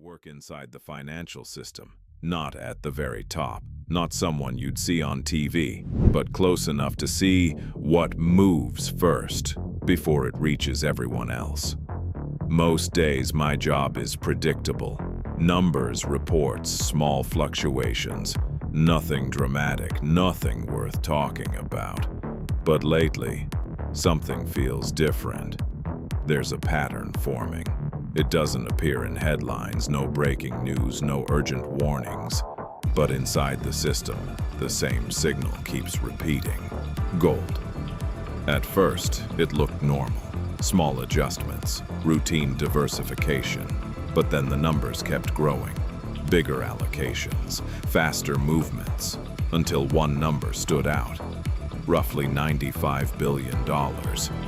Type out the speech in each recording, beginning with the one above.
work inside the financial system, not at the very top, not someone you'd see on TV, but close enough to see what moves first before it reaches everyone else. Most days my job is predictable. Numbers, reports, small fluctuations, nothing dramatic, nothing worth talking about. But lately, something feels different. There's a pattern forming. It doesn't appear in headlines, no breaking news, no urgent warnings. But inside the system, the same signal keeps repeating. Gold. At first, it looked normal. Small adjustments, routine diversification. But then the numbers kept growing. Bigger allocations, faster movements, until one number stood out. Roughly $95 billion,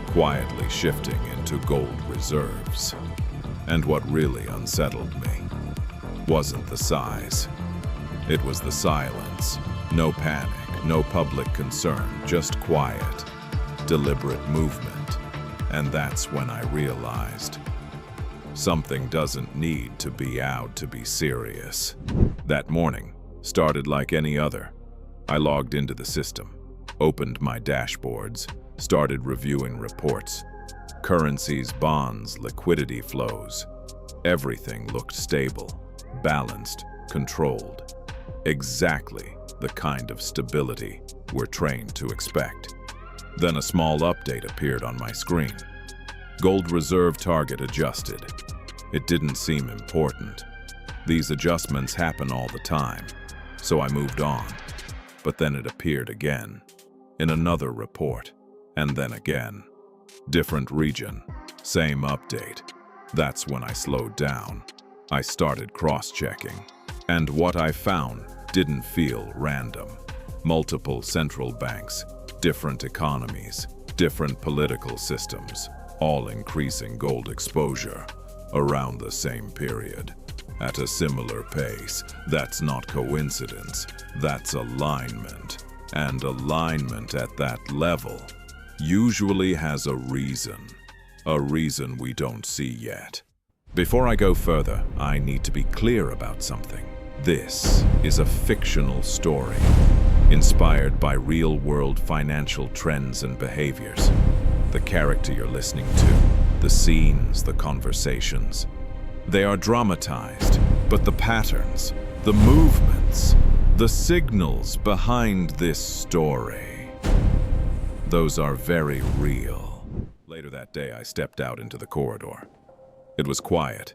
quietly shifting into gold reserves. And what really unsettled me wasn't the size. It was the silence. No panic, no public concern, just quiet, deliberate movement. And that's when I realized something doesn't need to be out to be serious. That morning started like any other. I logged into the system, opened my dashboards, started reviewing reports. Currencies, bonds, liquidity flows. Everything looked stable, balanced, controlled. Exactly the kind of stability we're trained to expect. Then a small update appeared on my screen. Gold reserve target adjusted. It didn't seem important. These adjustments happen all the time, so I moved on. But then it appeared again, in another report, and then again. Different region, same update. That's when I slowed down. I started cross-checking. And what I found didn't feel random. Multiple central banks, different economies, different political systems, all increasing gold exposure around the same period. At a similar pace. That's not coincidence, that's alignment. And alignment at that level usually has a reason we don't see yet. Before I go further, I need to be clear about something. This is a fictional story, inspired by real-world financial trends and behaviors. The character you're listening to, the scenes, the conversations, they are dramatized, but the patterns, the movements, the signals behind this story, those are very real. Later that day, I stepped out into the corridor. It was quiet,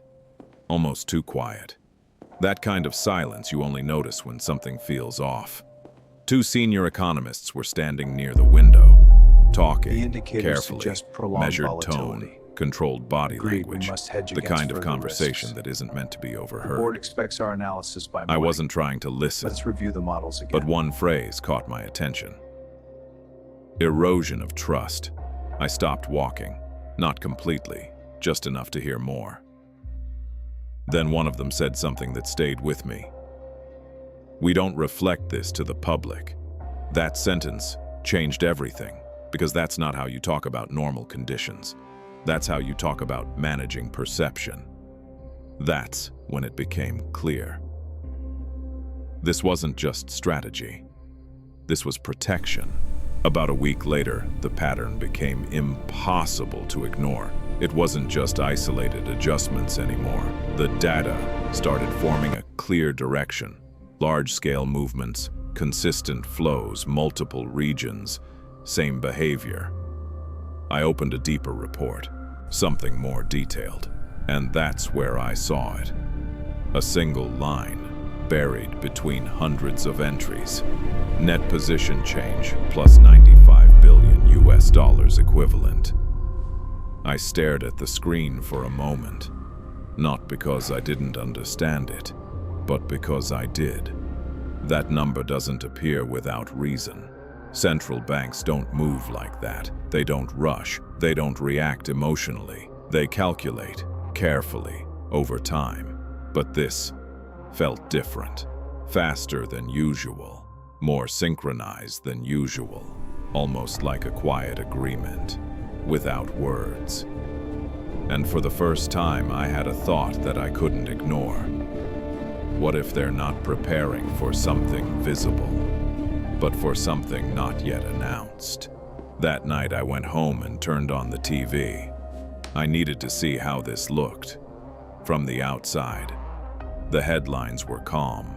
almost too quiet. That kind of silence you only notice when something feels off. Two senior economists were standing near the window, talking carefully, measured tone, controlled body language, the kind of conversation that isn't meant to be overheard. The board expects our analysis by morning. I wasn't trying to listen. Let's review the models again. But one phrase caught my attention. Erosion of trust. I stopped walking. Not completely, just enough to hear more. Then one of them said something that stayed with me. We don't reflect this to the public. That sentence changed everything, because that's not how you talk about normal conditions. That's how you talk about managing perception. That's when it became clear. This wasn't just strategy. This was protection. About a week later, the pattern became impossible to ignore. It wasn't just isolated adjustments anymore. The data started forming a clear direction. Large-scale movements, consistent flows, multiple regions, same behavior. I opened a deeper report, something more detailed, and that's where I saw it. A single line, buried between hundreds of entries. Net position change plus 95 billion US dollars equivalent. I stared at the screen for a moment, not because I didn't understand it, but because I did. That number doesn't appear without reason. Central banks don't move like that. They don't rush. They don't react emotionally. They calculate carefully over time. But this felt different, faster than usual, more synchronized than usual, almost like a quiet agreement, without words. And for the first time, I had a thought that I couldn't ignore. What if they're not preparing for something visible, but for something not yet announced? That night, I went home and turned on the TV. I needed to see how this looked. From the outside, the headlines were calm.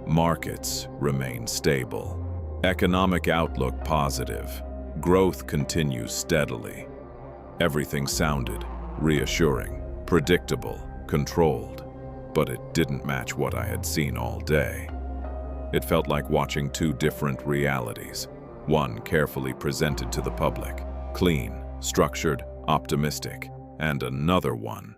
Markets remained stable. Economic outlook positive. Growth continues steadily. Everything sounded reassuring, predictable, controlled, but it didn't match what I had seen all day. It felt like watching two different realities, one carefully presented to the public, clean, structured, optimistic, and another one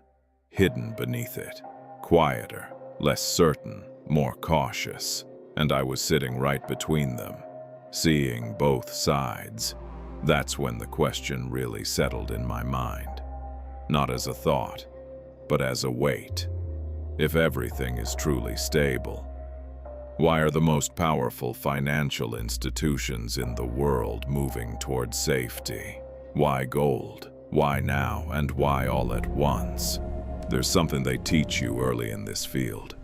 hidden beneath it, quieter, less certain, more cautious. And I was sitting right between them, seeing both sides. That's when the question really settled in my mind. Not as a thought, but as a weight. If everything is truly stable, why are the most powerful financial institutions in the world moving towards safety? Why gold? Why now? And why all at once? There's something they teach you early in this field.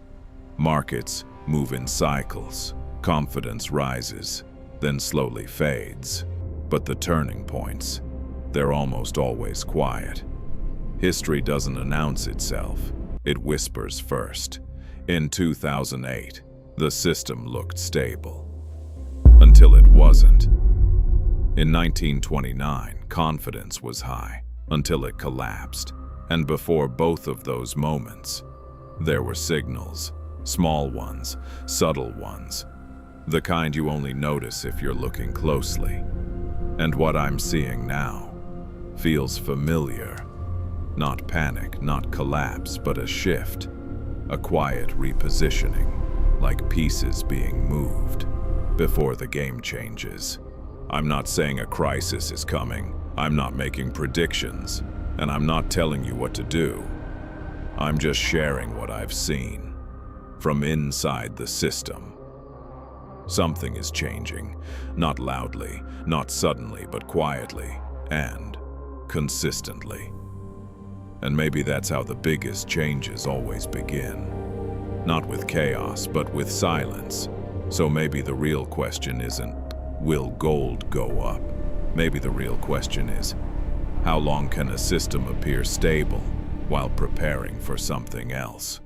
Markets move in cycles. Confidence rises, then slowly fades. But the turning points, they're almost always quiet. History doesn't announce itself, it whispers first. In 2008, the system looked stable. Until it wasn't. In 1929, confidence was high, until it collapsed. And before both of those moments, there were signals. Small ones, subtle ones. The kind you only notice if you're looking closely. And what I'm seeing now feels familiar. Not panic, not collapse, but a shift. A quiet repositioning, like pieces being moved before the game changes. I'm not saying a crisis is coming. I'm not making predictions, and I'm not telling you what to do. I'm just sharing what I've seen from inside the system. Something is changing, not loudly, not suddenly, but quietly and consistently. And maybe that's how the biggest changes always begin. Not with chaos, but with silence. So maybe the real question isn't, will gold go up? Maybe the real question is, how long can a system appear stable while preparing for something else?